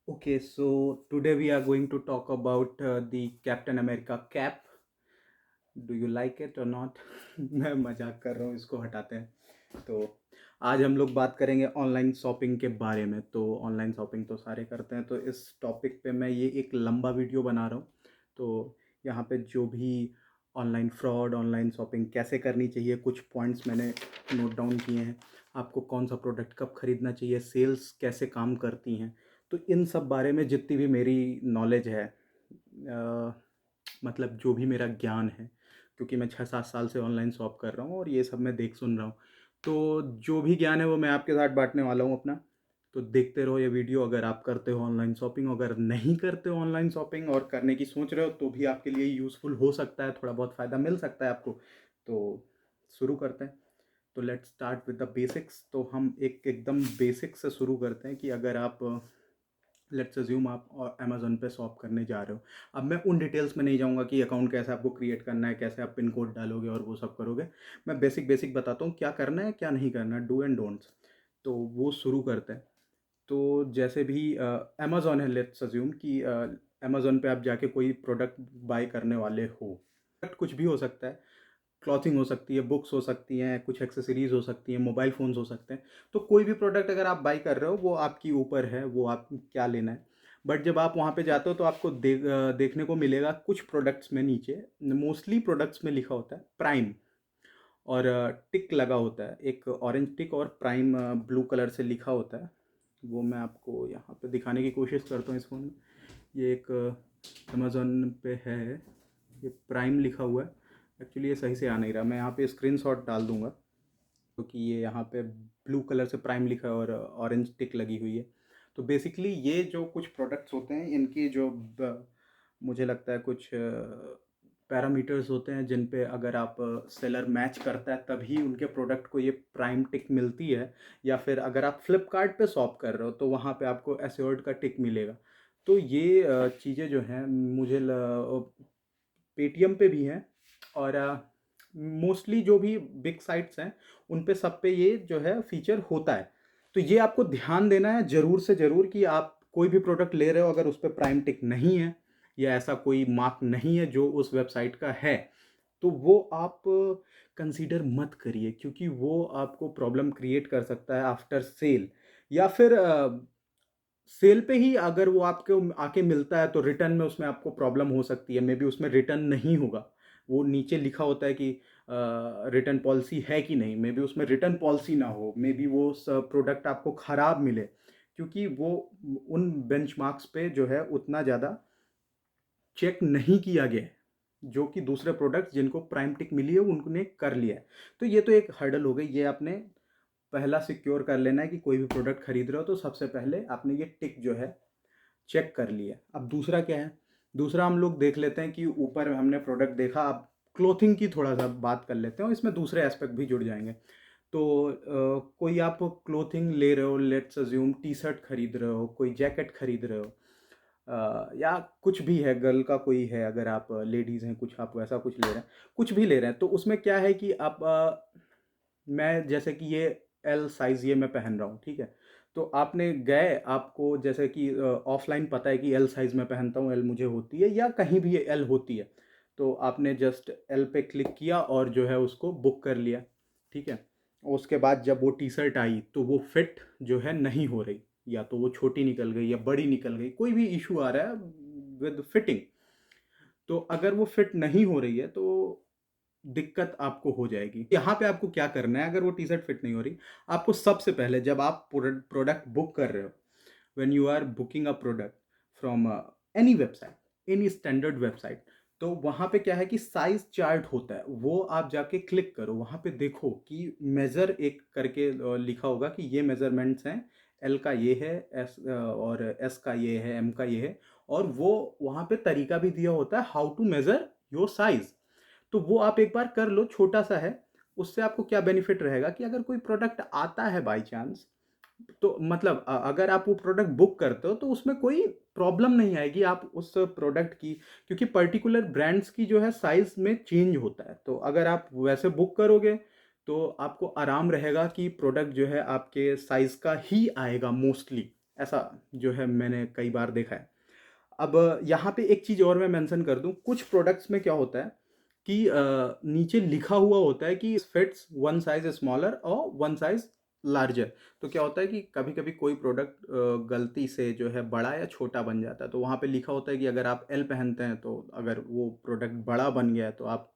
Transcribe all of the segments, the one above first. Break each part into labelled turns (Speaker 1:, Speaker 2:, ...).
Speaker 1: Okay, so today we are going to talk about the Captain America cap. Do you like it or not? मैं मजाक कर रहा हूँ, इसको हटाते हैं। तो आज हम लोग बात करेंगे ऑनलाइन शॉपिंग के बारे में। तो ऑनलाइन शॉपिंग तो सारे करते हैं, तो इस टॉपिक पे मैं ये एक लंबा वीडियो बना रहा हूँ। तो यहाँ पे जो भी ऑनलाइन फ्रॉड, ऑनलाइन शॉपिंग कैसे करनी चाहिए, कुछ पॉइंट्स मैंने नोट डाउन किए हैं। आपको कौन सा प्रोडक्ट कब खरीदना चाहिए, सेल्स कैसे काम करती हैं, तो इन सब बारे में जितनी भी मेरी नॉलेज है, मतलब जो भी मेरा ज्ञान है, क्योंकि मैं 6-7 साल से ऑनलाइन शॉप कर रहा हूँ और ये सब मैं देख सुन रहा हूँ। तो जो भी ज्ञान है वो मैं आपके साथ बांटने वाला हूँ अपना। तो देखते रहो ये वीडियो। अगर आप करते हो ऑनलाइन शॉपिंग, अगर नहीं करते हो ऑनलाइन शॉपिंग और करने की सोच रहे हो, तो भी आपके लिए यूज़फुल हो सकता है, थोड़ा बहुत फ़ायदा मिल सकता है आपको। तो शुरू करते हैं। तो let's start with the basics. तो हम एकदम बेसिक से शुरू करते हैं कि अगर आप, लेट्स अज्यूम आप अमेज़न पे शॉप करने जा रहे हो। अब मैं उन डिटेल्स में नहीं जाऊँगा कि अकाउंट कैसे आपको क्रिएट करना है, कैसे आप पिन कोड डालोगे और वो सब करोगे। मैं बेसिक बेसिक बताता हूँ क्या करना है, क्या नहीं करना है, डू एंड डोंट्स। तो वो शुरू करते हैं। तो जैसे भी अमेज़न है, लेट्स अज्यूम कि अमेज़न पे आप जाके कोई प्रोडक्ट बाय करने वाले हो। प्रोडक्ट कुछ भी हो सकता है। क्लॉथिंग हो सकती है, बुक्स हो सकती हैं, कुछ एक्सेसरीज़ हो सकती हैं, मोबाइल फ़ोन्स हो सकते हैं। तो कोई भी प्रोडक्ट अगर आप बाय कर रहे हो, वो आपके ऊपर है, वो आप क्या लेना है। बट जब आप वहाँ पे जाते हो तो आपको देखने को मिलेगा कुछ प्रोडक्ट्स में नीचे, मोस्टली प्रोडक्ट्स में लिखा होता है प्राइम, और टिक लगा होता है, एक ऑरेंज टिक और प्राइम ब्लू कलर से लिखा होता है। वो मैं आपको यहाँ पे दिखाने की कोशिश करता हूँ इस फ़ोन में। ये एक अमेज़न पे है, ये प्राइम लिखा हुआ है। एक्चुअली ये सही से आ नहीं रहा, मैं यहाँ पे स्क्रीनशॉट डाल दूंगा, क्योंकि ये यहाँ पे ब्लू कलर से प्राइम लिखा है और ऑरेंज टिक लगी हुई है। तो बेसिकली ये जो कुछ प्रोडक्ट्स होते हैं, इनकी जो मुझे लगता है कुछ पैरामीटर्स होते हैं, जिन पे अगर आप सेलर मैच करता है तभी उनके प्रोडक्ट को ये प्राइम टिक मिलती है। या फिर अगर आप फ्लिपकार्ट पे शॉप कर रहे हो तो वहाँ पे आपको एश्योर्ड का टिक मिलेगा। तो ये चीज़ें जो हैं, मुझे पेटीएम पे भी हैं, और मोस्टली जो भी बिग साइट्स हैं उन पे सब पे ये जो है फीचर होता है। तो ये आपको ध्यान देना है ज़रूर से ज़रूर कि आप कोई भी प्रोडक्ट ले रहे हो, अगर उस पे प्राइम टिक नहीं है या ऐसा कोई मार्क नहीं है जो उस वेबसाइट का है, तो वो आप कंसीडर मत करिए, क्योंकि वो आपको प्रॉब्लम क्रिएट कर सकता है आफ्टर सेल। या फिर सेल पे ही अगर वो आपको आके मिलता है तो रिटर्न में उसमें आपको प्रॉब्लम हो सकती है, मे बी उसमें रिटर्न नहीं होगा। वो नीचे लिखा होता है कि रिटर्न पॉलिसी है कि नहीं, मे बी उसमें रिटर्न पॉलिसी ना हो, मे बी वो प्रोडक्ट आपको ख़राब मिले, क्योंकि वो उन बेंचमार्क्स पे जो है उतना ज़्यादा चेक नहीं किया गया है, जो कि दूसरे प्रोडक्ट्स जिनको प्राइम टिक मिली है उनने कर लिया है। तो ये तो एक हर्डल हो गई, ये आपने पहला सिक्योर कर लेना है कि कोई भी प्रोडक्ट खरीद रहे हो तो सबसे पहले आपने ये टिक जो है चेक कर लिया। अब दूसरा क्या है, दूसरा हम लोग देख लेते हैं कि ऊपर हमने प्रोडक्ट देखा, अब क्लोथिंग की थोड़ा सा बात कर लेते हैं और इसमें दूसरे एस्पेक्ट भी जुड़ जाएंगे। तो कोई आप क्लोथिंग ले रहे हो, लेट्स अज्यूम टी शर्ट खरीद रहे हो, कोई जैकेट खरीद रहे हो, या कुछ भी है, गर्ल का कोई है, अगर आप लेडीज़ हैं, कुछ आप वैसा कुछ ले रहे हैं, कुछ भी ले रहे हैं, तो उसमें क्या है कि आप मैं जैसे कि ये एल साइज़ ये मैं पहन रहा हूँ, ठीक है। तो आपने गए, आपको जैसे कि ऑफलाइन पता है कि एल साइज़ मैं पहनता हूँ, एल मुझे होती है, या कहीं भी एल होती है। तो आपने जस्ट एल पे क्लिक किया और जो है उसको बुक कर लिया, ठीक है। उसके बाद जब वो टी शर्ट आई तो वो फिट जो है नहीं हो रही, या तो वो छोटी निकल गई या बड़ी निकल गई, कोई भी इशू आ रहा है विद फिटिंग। तो अगर वो फिट नहीं हो रही है तो दिक्कत आपको हो जाएगी। यहाँ पे आपको क्या करना है, अगर वो टी शर्ट फिट नहीं हो रही, आपको सबसे पहले जब आप प्रोडक्ट बुक कर रहे हो, when you are booking a product from any website, any standard website, तो वहाँ पे क्या है कि साइज चार्ट होता है, वो आप जाके क्लिक करो, वहाँ पे देखो कि मेज़र एक करके लिखा होगा कि ये मेज़रमेंट्स हैं, एल का ये है, एस और एस का ये है, एम का ये है, और वो वहाँ पे तरीका भी दिया होता है how to measure your size. तो वो आप एक बार कर लो, छोटा सा है। उससे आपको क्या बेनिफिट रहेगा कि अगर कोई प्रोडक्ट आता है बाय चांस, तो मतलब अगर आप वो प्रोडक्ट बुक करते हो तो उसमें कोई प्रॉब्लम नहीं आएगी आप उस प्रोडक्ट की, क्योंकि पर्टिकुलर ब्रांड्स की जो है साइज में चेंज होता है। तो अगर आप वैसे बुक करोगे तो आपको आराम रहेगा कि प्रोडक्ट जो है आपके साइज का ही आएगा मोस्टली। ऐसा जो है मैंने कई बार देखा है। अब यहाँ पे एक चीज़ और मैं मेंशन कर दूँ, कुछ प्रोडक्ट्स में क्या होता है कि नीचे लिखा हुआ होता है कि फिट्स वन साइज़ स्मॉलर और वन साइज़ लार्जर। तो क्या होता है कि कभी-कभी कोई प्रोडक्ट गलती से जो है बड़ा या छोटा बन जाता है, तो वहाँ पे लिखा होता है कि अगर आप एल पहनते हैं, तो अगर वो प्रोडक्ट बड़ा बन गया है, तो आप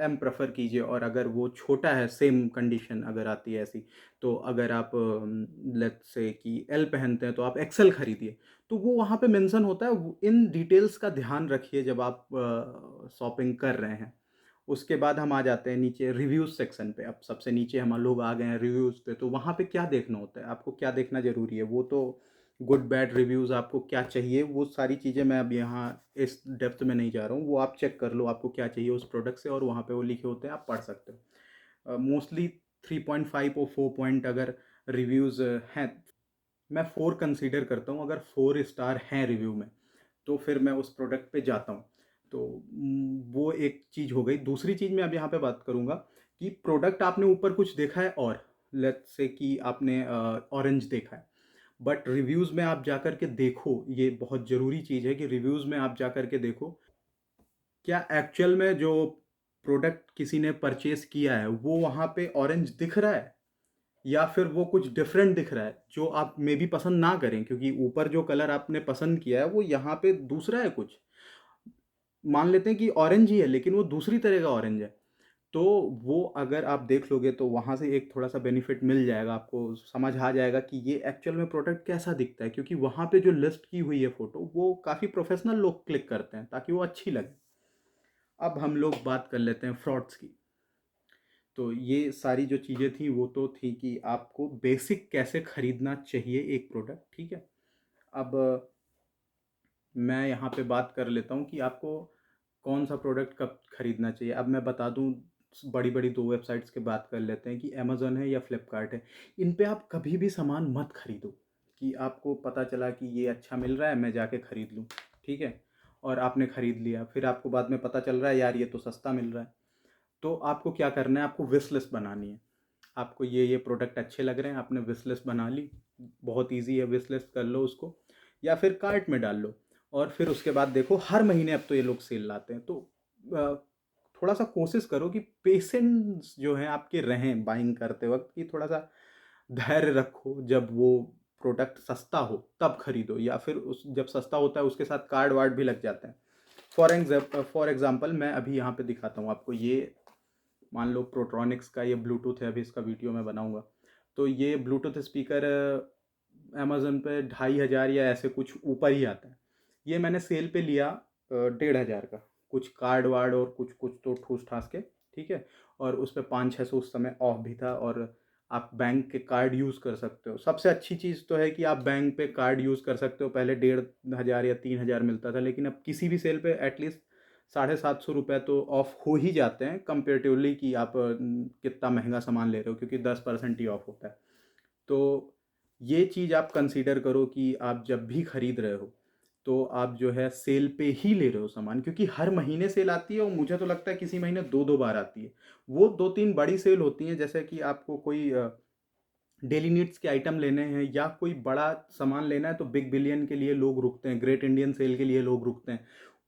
Speaker 1: एम प्रेफ़र कीजिए, और अगर वो छोटा है, सेम कंडीशन अगर आती है ऐसी, तो अगर आप लेट्स से कि एल पहनते हैं, तो आप एक्सएल खरीदिए। तो वो वहाँ पे मेंशन होता है, इन डिटेल्स का ध्यान रखिए जब आप शॉपिंग कर रहे हैं। उसके बाद हम आ जाते हैं नीचे रिव्यूज़ सेक्शन पे। अब सबसे नीचे हम लोग आ गए हैं रिव्यूज़ पे, तो वहाँ पे क्या देखना होता है, आपको क्या देखना ज़रूरी है, वो तो गुड बैड रिव्यूज़ आपको क्या चाहिए, वो सारी चीज़ें मैं अब यहाँ इस डेप्थ में नहीं जा रहा हूँ, वो आप चेक कर लो आपको क्या चाहिए उस प्रोडक्ट से, और वहाँ पे वो लिखे होते हैं, आप पढ़ सकते हो। मोस्टली 3.5 और 4 पॉइंट अगर रिव्यूज़ हैं, मैं 4 कंसीडर करता हूँ, अगर 4 स्टार हैं रिव्यू में, तो फिर मैं उस प्रोडक्ट पे जाता हूँ। तो वो एक चीज़ हो गई। दूसरी चीज़ मैं अब यहाँ पे बात करूँगा कि प्रोडक्ट आपने ऊपर कुछ देखा है, और लेट्स से कि आपने ऑरेंज देखा है, बट रिव्यूज़ में आप जाकर के देखो, ये बहुत ज़रूरी चीज़ है कि रिव्यूज़ में आप जाकर के देखो, क्या एक्चुअल में जो प्रोडक्ट किसी ने परचेज़ किया है, वो वहाँ पे ऑरेंज दिख रहा है? या फिर वो कुछ डिफरेंट दिख रहा है, जो आप मे बी पसंद ना करें, क्योंकि ऊपर जो कलर आपने पसंद किया है वो यहाँ पे दूसरा है कुछ। मान लेते हैं कि ऑरेंज ही है, लेकिन वो दूसरी तरह का ऑरेंज है। तो वो अगर आप देख लोगे, तो वहाँ से एक थोड़ा-सा बेनिफिट मिल जाएगा, आपको समझ आ जाएगा कि ये एक्चुअल में प्रोडक्ट कैसा दिखता है, क्योंकि वहाँ पे जो लिस्ट की हुई है फ़ोटो, वो काफ़ी प्रोफ़ेशनल लोग क्लिक करते हैं ताकि वो अच्छी लगे। अब हम लोग बात कर लेते हैं फ्रॉड्स की। तो ये सारी जो चीज़ें थी, वो तो थी कि आपको बेसिक कैसे खरीदना चाहिए एक प्रोडक्ट, ठीक है? अब मैं यहाँ पे बात कर लेता हूँ कि आपको कौन-सा प्रोडक्ट कब खरीदना चाहिए। अब मैं बता दूँ, बड़ी-बड़ी 2 वेबसाइट्स की बात कर लेते हैं कि अमेज़न है या फ्लिपकार्ट है। इन पे आप कभी भी सामान मत खरीदो कि आपको पता चला कि ये अच्छा मिल रहा है, मैं जाके खरीद लूँ, ठीक है? और आपने खरीद लिया, फिर आपको बाद में पता चल रहा है यार ये तो सस्ता मिल रहा है। तो आपको क्या करना है, आपको विश लिस्ट बनानी है। आपको ये प्रोडक्ट अच्छे लग रहे हैं, आपने विश लिस्ट बना ली, बहुत ईज़ी है, विश लिस्ट कर लो उसको, या फिर कार्ट में डाल लो, और फिर उसके बाद देखो हर महीने अब तो ये लोग सेल लाते हैं। तो अ, थोड़ा-सा कोशिश करो कि पेशेंस जो है आपके रहें बाइंग करते वक़्त, कि थोड़ा-सा धैर्य रखो, जब वो प्रोडक्ट सस्ता हो तब खरीदो, या फिर उस जब सस्ता होता है उसके साथ कार्ड वार्ड भी लग जाते हैं। फॉर एग्ज़ाम्पल मैं अभी यहाँ पे दिखाता हूँ आपको, ये मान लो प्रोट्रॉनिक्स का ये ब्लूटूथ है, अभी इसका वीडियो मैं बनाऊंगा। तो ये ब्लूटूथ स्पीकर अमेज़न पे 2500 या ऐसे कुछ ऊपर ही आता है। ये मैंने सेल पे लिया 1500 का, कुछ कार्ड वार्ड और कुछ कुछ तो ठूस ठास के, ठीक है। और उस पर 500-600 उस समय ऑफ भी था, और आप बैंक के कार्ड यूज़ कर सकते हो। सबसे अच्छी चीज़ तो है कि आप बैंक पे कार्ड यूज़ कर सकते हो। पहले 1500 या 3000 मिलता था, लेकिन अब किसी भी सेल पे एटलीस्ट 750 रुपये तो ऑफ हो ही जाते हैं, कंपेरेटिवली कि आप कितना महंगा सामान ले रहे हो, क्योंकि 10% ही ऑफ होता है। तो ये चीज़ आप कंसीडर करो कि आप जब भी खरीद रहे हो, तो आप जो है सेल पे ही ले रहे हो सामान, क्योंकि हर महीने सेल आती है, और मुझे तो लगता है किसी महीने 2-2 बार आती है। वो 2-3 बड़ी सेल होती हैं, जैसे कि आपको कोई डेली नीड्स के आइटम लेने हैं या कोई बड़ा सामान लेना है, तो बिग बिलियन के लिए लोग रुकते हैं, ग्रेट इंडियन सेल के लिए लोग रुकते हैं।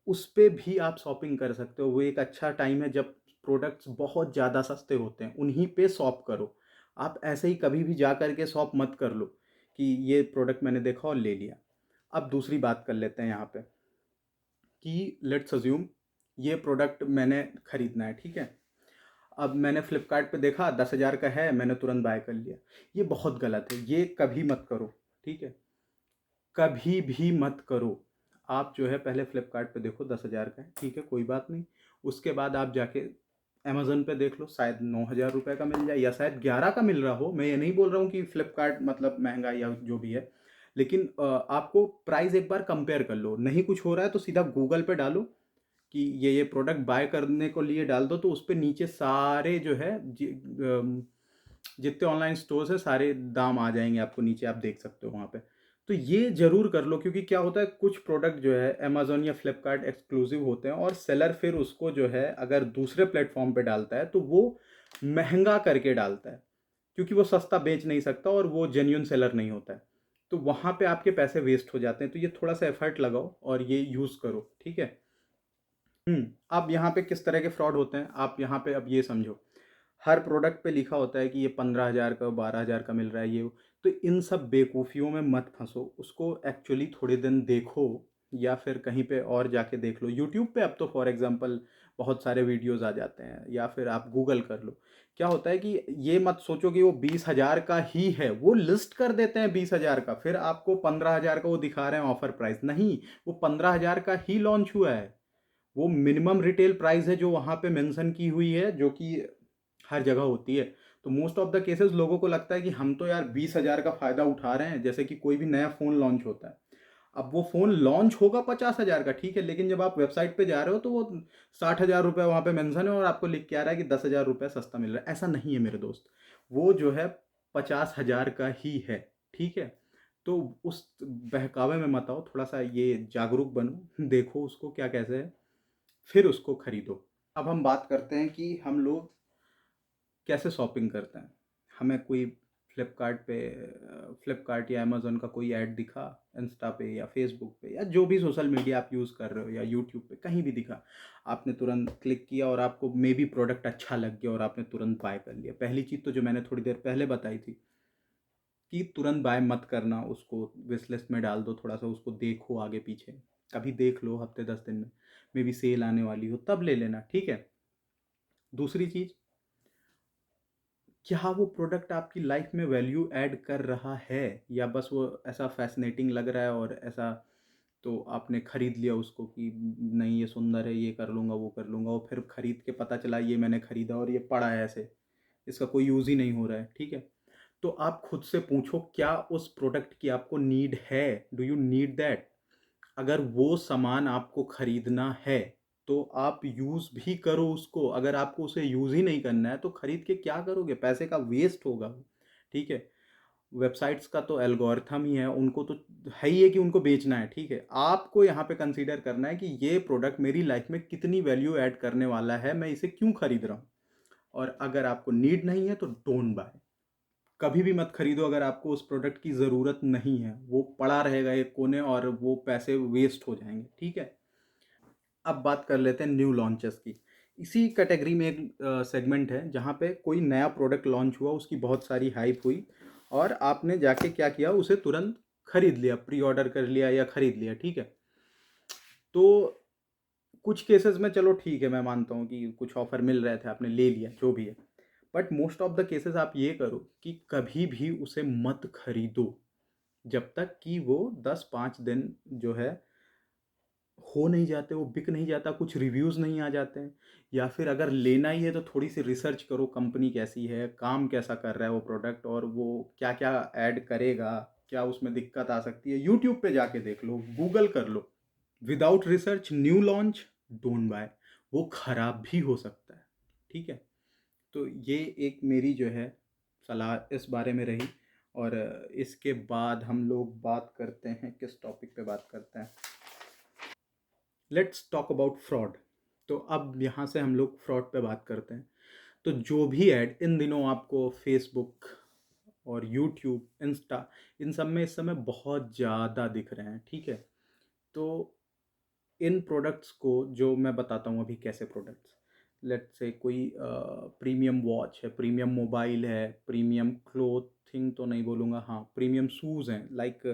Speaker 1: उस पे भी आप शॉपिंग कर सकते हो। वो एक अच्छा टाइम है जब प्रोडक्ट्स बहुत ज़्यादा सस्ते होते हैं, उन्हीं पे शॉप करो। आप ऐसे ही कभी भी जा कर के शॉप मत कर लो कि ये प्रोडक्ट मैंने देखा और ले लिया। अब दूसरी बात कर लेते हैं यहाँ पे कि लेट्स अज्यूम ये प्रोडक्ट मैंने खरीदना है, ठीक है? अब मैंने फ्लिपकार्ट पे देखा 10,000 का है, मैंने तुरंत बाय कर लिया। ये बहुत गलत है, ये कभी मत करो, ठीक है? कभी भी मत करो। आप जो है पहले फ्लिपकार्ट पे देखो 10,000 का है, ठीक है, कोई बात नहीं। उसके बाद आप जाके अमेज़न पे देख लो, शायद 9,000 रुपये का मिल जाए, या शायद 11 का मिल रहा हो। मैं ये नहीं बोल रहा हूँ कि फ्लिपकार्ट मतलब महँगा या जो भी है। लेकिन आपको प्राइस एक बार कंपेयर कर लो। नहीं कुछ हो रहा है तो सीधा गूगल पे डालो कि ये प्रोडक्ट बाय करने को लिए डाल दो, तो उस पे नीचे सारे जो है जितने ऑनलाइन स्टोर्स हैं सारे दाम आ जाएंगे आपको नीचे, आप देख सकते हो वहाँ पे। तो ये ज़रूर कर लो, क्योंकि क्या होता है, कुछ प्रोडक्ट जो है अमेज़न या फ्लिपकार्ट एक्सक्लूसिव होते हैं, और सेलर फिर उसको जो है अगर दूसरे प्लेटफॉर्म पे डालता है तो वो महंगा करके डालता है, क्योंकि वो सस्ता बेच नहीं सकता और वो जेन्युइन सेलर नहीं होता है। तो वहाँ पे आपके पैसे वेस्ट हो जाते हैं। तो ये थोड़ा-सा एफ़र्ट लगाओ और ये यूज़ करो, ठीक है? अब यहाँ पे किस तरह के फ्रॉड होते हैं, आप यहाँ पे अब ये समझो। हर प्रोडक्ट पे लिखा होता है कि ये 15,000 का, 12,000 का मिल रहा है, ये वो। तो इन सब बेवकूफ़ियों में मत फँसो। उसको एक्चुअली थोड़े दिन देखो या फिर कहीं पे और जाके देख लो। यूट्यूब पे अब तो फॉर एग्ज़ाम्पल बहुत सारे वीडियोज़ आ जाते हैं, या फिर आप गूगल कर लो। क्या होता है कि ये मत सोचो कि वो 20,000 का ही है, वो लिस्ट कर देते हैं 20,000 का, फिर आपको 15,000 का वो दिखा रहे हैं ऑफ़र प्राइस। नहीं, वो 15,000 का ही लॉन्च हुआ है। वो मिनिमम रिटेल प्राइस है जो वहाँ पे मेंशन की हुई है, जो कि हर जगह होती है। तो मोस्ट ऑफ द केसेस लोगों को लगता है कि हम तो यार 20,000 का फ़ायदा उठा रहे हैं, जैसे कि कोई भी नया फ़ोन लॉन्च होता है। अब वो फ़ोन लॉन्च होगा 50,000 का, ठीक है, लेकिन जब आप वेबसाइट पे जा रहे हो तो वो 60,000 रुपये वहाँ पे मेंशन है और आपको लिख के आ रहा है कि 10,000 रुपये सस्ता मिल रहा है। ऐसा नहीं है मेरे दोस्त। वो जो है 50,000 का ही है, ठीक है? तो उस बहकावे में मत आओ, थोड़ा-सा ये जागरूक बनो, देखो उसको क्या कैसे है, फिर उसको खरीदो। अब हम बात करते हैं कि हम लोग कैसे शॉपिंग करते हैं। हमें कोई फ्लिपकार्ट या अमेज़न का कोई ऐड दिखा, इंस्टा पे या फेसबुक पे या जो भी सोशल मीडिया आप यूज़ कर रहे हो, या यूट्यूब पे कहीं भी दिखा, आपने तुरंत क्लिक किया और आपको मे बी प्रोडक्ट अच्छा लग गया और आपने तुरंत बाय कर लिया। पहली चीज़ तो जो मैंने थोड़ी देर पहले बताई थी कि तुरंत बाय मत करना, उसको विश लिस्ट में डाल दो, थोड़ा सा उसको देखो आगे पीछे, कभी देख लो हफ्ते 10 दिन में, मे बी सेल आने वाली हो तब ले लेना, ठीक है। दूसरी चीज़, क्या वो प्रोडक्ट आपकी लाइफ में वैल्यू ऐड कर रहा है, या बस वो ऐसा फैसिनेटिंग लग रहा है और ऐसा, तो आपने खरीद लिया उसको कि नहीं ये सुंदर है, ये कर लूँगा, वो कर लूँगा, और फिर खरीद के पता चला ये मैंने खरीदा और ये पड़ा है ऐसे, इसका कोई यूज़ ही नहीं हो रहा है, ठीक है। तो आप खुद से पूछो, क्या उस प्रोडक्ट की आपको नीड है? Do you need that? अगर वो सामान आपको खरीदना है, तो आप यूज़ भी करो उसको। अगर आपको उसे यूज़ ही नहीं करना है, तो खरीद के क्या करोगे? पैसे का वेस्ट होगा वो, ठीक है? वेबसाइट्स का तो एल्गोरिथम ही है, उनको तो है ही है कि उनको बेचना है, ठीक है? आपको यहाँ पे कंसीडर करना है कि ये प्रोडक्ट मेरी लाइफ में कितनी वैल्यू ऐड करने वाला है, मैं इसे क्यों खरीद रहा हूँ? और अगर आपको नीड नहीं है, तो डोंट बाय। कभी भी मत खरीदो अगर आपको उस प्रोडक्ट की ज़रूरत नहीं है, वो पड़ा रहेगा एक कोने और वो पैसे वेस्ट हो जाएँगे, ठीक है? अब बात कर लेते हैं न्यू लॉन्चेस की। इसी कैटेगरी में एक सेगमेंट है जहाँ पे कोई नया प्रोडक्ट लॉन्च हुआ, उसकी बहुत सारी हाइप हुई और आपने जाके क्या किया, उसे तुरंत खरीद लिया, प्री ऑर्डर कर लिया या खरीद लिया, ठीक है? तो कुछ केसेस में चलो ठीक है, मैं मानता हूँ कि कुछ ऑफ़र मिल रहे थे, आपने ले लिया, जो भी है। But most of the cases आप ये करो कि कभी भी उसे मत खरीदो, जब तक कि वो 10-5 दिन जो है हो नहीं जाते, वो बिक नहीं जाता, कुछ रिव्यूज़ नहीं आ जाते हैं, या फिर अगर लेना ही है तो थोड़ी-सी रिसर्च करो, कंपनी कैसी है, काम कैसा कर रहा है वो प्रोडक्ट, और वो क्या-क्या ऐड करेगा, क्या उसमें दिक्कत आ सकती है, यूट्यूब पे जाके देख लो, गूगल कर लो। Without research new launch don't buy, वो खराब भी हो सकता है, ठीक है। तो ये एक मेरी जो है सलाह इस बारे में रही। और इसके बाद हम लोग बात करते हैं, किस टॉपिक पे बात करते हैं, लेट्स टॉक अबाउट फ्रॉड। तो अब यहाँ से हम लोग फ्रॉड पे बात करते हैं। तो जो भी ऐड इन दिनों आपको फेसबुक और यूट्यूब, इंस्टा, इन सब में इस समय बहुत ज़्यादा दिख रहे हैं, ठीक है। तो इन प्रोडक्ट्स को जो मैं बताता हूँ अभी, कैसे प्रोडक्ट्स, लेट्स से कोई प्रीमियम वॉच है, प्रीमियम मोबाइल है, प्रीमियम क्लोथिंग तो नहीं बोलूँगा, हाँ प्रीमियम शूज़ हैं, लाइक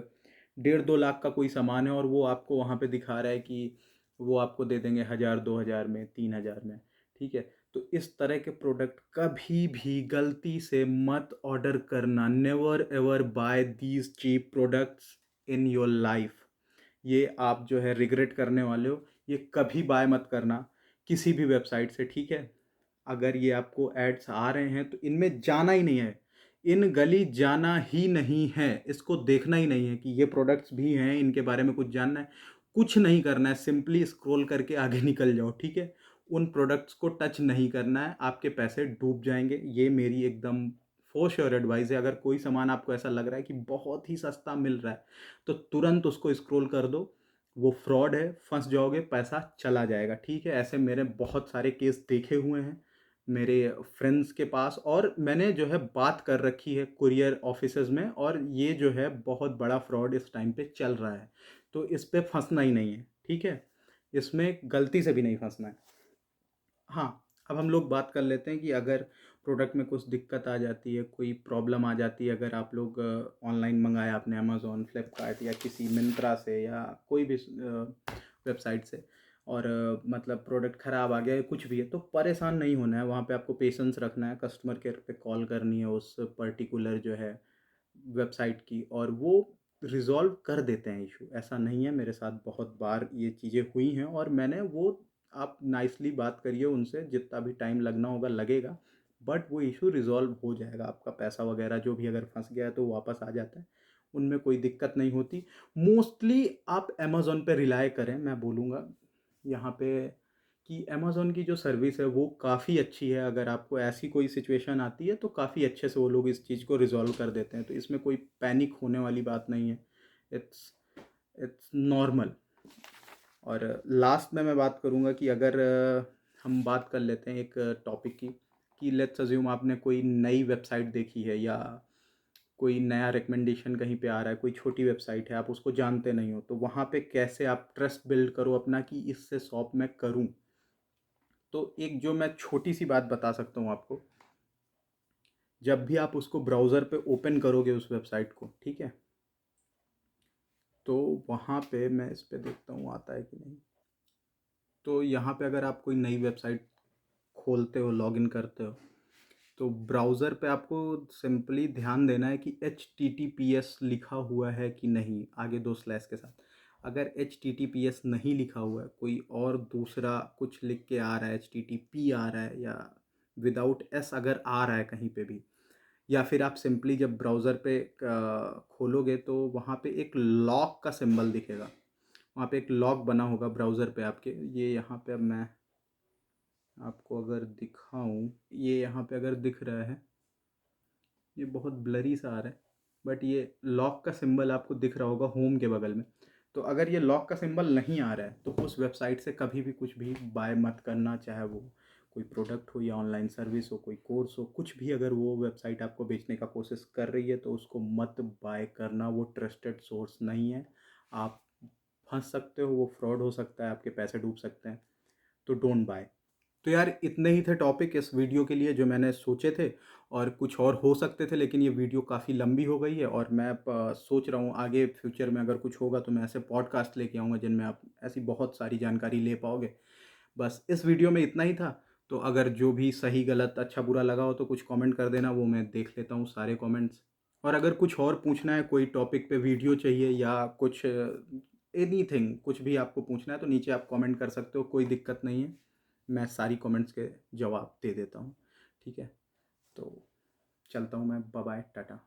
Speaker 1: 1.5-2 लाख का कोई सामान है और वो आपको वहाँ पे दिखा रहा है कि वो आपको दे देंगे 1,000, 2,000 में, 3,000 में, ठीक है। तो इस तरह के प्रोडक्ट कभी भी गलती से मत ऑर्डर करना। Never ever buy these cheap products in your life. ये आप जो है रिग्रेट करने वाले हो। ये कभी बाय मत करना किसी भी वेबसाइट से, ठीक है। अगर ये आपको एड्स आ रहे हैं तो इनमें जाना ही नहीं है, इन गली जाना ही नहीं है, इसको देखना ही नहीं है कि ये प्रोडक्ट्स भी हैं, इनके बारे में कुछ जानना है, कुछ नहीं करना है, सिंपली स्क्रॉल करके आगे निकल जाओ, ठीक है। उन प्रोडक्ट्स को टच नहीं करना है, आपके पैसे डूब जाएंगे। ये मेरी एकदम फॉर श्योर एडवाइस है। अगर कोई सामान आपको ऐसा लग रहा है कि बहुत ही सस्ता मिल रहा है, तो तुरंत उसको स्क्रॉल कर दो। वो फ्रॉड है, फंस जाओगे, पैसा चला जाएगा, ठीक है। ऐसे मेरे बहुत सारे केस देखे हुए हैं, मेरे फ्रेंड्स के पास, और मैंने जो है बात कर रखी है कुरियर ऑफिसेज़ में, और ये जो है बहुत बड़ा फ्रॉड इस टाइम पे चल रहा है। तो इस पे फँसना ही नहीं है, ठीक है? इसमें गलती से भी नहीं फँसना है। हाँ, अब हम लोग बात कर लेते हैं कि अगर प्रोडक्ट में कुछ दिक्कत आ जाती है, कोई प्रॉब्लम आ जाती है, अगर आप लोग ऑनलाइन मँगाया आपने अमेज़न, फ्लिपकार्ट या किसी मिंत्रा से या कोई भी वेबसाइट से, और मतलब प्रोडक्ट ख़राब आ गया या कुछ भी है, तो परेशान नहीं होना है। वहाँ पे आपको पेशेंस रखना है, कस्टमर केयर पे कॉल करनी है उस पर्टिकुलर जो है वेबसाइट की, और वो रिज़ॉल्व कर देते हैं इश्यू। ऐसा नहीं है, मेरे साथ बहुत बार ये चीज़ें हुई हैं, और मैंने वो, आप नाइसली बात करिए उनसे, जितना भी टाइम लगना होगा लगेगा, बट वो इश्यू रिज़ॉल्व हो जाएगा। आपका पैसा वगैरह जो भी अगर फँस गया है तो वापस आ जाता है, उनमें कोई दिक्कत नहीं होती। मोस्टली आप अमेज़न पे रिलाय करें, मैं बोलूँगा यहाँ पे कि अमेज़न की जो सर्विस है वो काफ़ी अच्छी है। अगर आपको ऐसी कोई सिचुएशन आती है तो काफ़ी अच्छे से वो लोग इस चीज़ को रिज़ॉल्व कर देते हैं, तो इसमें कोई पैनिक होने वाली बात नहीं है। It's it's normal. और लास्ट में मैं बात करूँगा कि अगर हम बात कर लेते हैं एक टॉपिक की, कि लेट्स अज्यूम आपने कोई नई वेबसाइट देखी है, या कोई नया रिकमेंडेशन कहीं पे आ रहा है, कोई छोटी वेबसाइट है, आप उसको जानते नहीं हो, तो वहाँ पे कैसे आप ट्रस्ट बिल्ड करो अपना कि इससे शॉप मैं करूँ। तो एक जो मैं छोटी सी बात बता सकता हूँ आपको, जब भी आप उसको ब्राउज़र पे ओपन करोगे उस वेबसाइट को, ठीक है, तो वहाँ पे मैं इस पे देखता हूँ आता है कि नहीं। तो यहाँ पे अगर आप कोई नई वेबसाइट खोलते हो, लॉगिन करते हो, तो ब्राउज़र पे आपको सिंपली ध्यान देना है कि HTTPS लिखा हुआ है कि नहीं, आगे 2 स्लैश के साथ। अगर HTTPS नहीं लिखा हुआ है, कोई और दूसरा कुछ लिख के आ रहा है, HTTP आ रहा है, या विदाउट S अगर आ रहा है कहीं पे भी, या फिर आप सिंपली जब ब्राउज़र पे खोलोगे तो वहाँ पे एक लॉक का सिंबल दिखेगा। वहाँ पे एक लॉक बना होगा ब्राउज़र पे आपके। ये यहाँ पे अब मैं आपको अगर दिखाऊँ, ये यहाँ पे अगर दिख रहा है, ये बहुत ब्लरी सा आ रहा है, बट ये लॉक का सिंबल आपको दिख रहा होगा होम के बगल में। तो अगर ये लॉक का सिंबल नहीं आ रहा है तो उस वेबसाइट से कभी भी कुछ भी बाय मत करना, चाहे वो कोई प्रोडक्ट हो या ऑनलाइन सर्विस हो, कोई कोर्स हो, कुछ भी। अगर वो वेबसाइट आपको बेचने का कोशिश कर रही है तो उसको मत बाय करना, वो ट्रस्टेड सोर्स नहीं है। आप फंस सकते हो, वो फ्रॉड हो सकता है, आपके पैसे डूब सकते हैं, तो डोंट बाय। तो यार इतने ही थे टॉपिक इस वीडियो के लिए जो मैंने सोचे थे, और कुछ और हो सकते थे, लेकिन ये वीडियो काफ़ी लंबी हो गई है, और मैं सोच रहा हूँ आगे फ्यूचर में अगर कुछ होगा तो मैं ऐसे पॉडकास्ट लेके आऊँगा जिनमें आप ऐसी बहुत सारी जानकारी ले पाओगे। बस इस वीडियो में इतना ही था। तो अगर जो भी सही गलत अच्छा बुरा लगा हो तो कुछ कमेंट कर देना, वो मैं देख लेता हूँ सारे कमेंट्स। और अगर कुछ और पूछना है, कोई टॉपिक पे वीडियो चाहिए या कुछ एनीथिंग, कुछ भी आपको पूछना है तो नीचे आप कमेंट कर सकते हो, कोई दिक्कत नहीं है। मैं सारी कमेंट्स के जवाब दे देता हूँ, ठीक है? तो चलता हूँ मैं, बाय बाय, टाटा।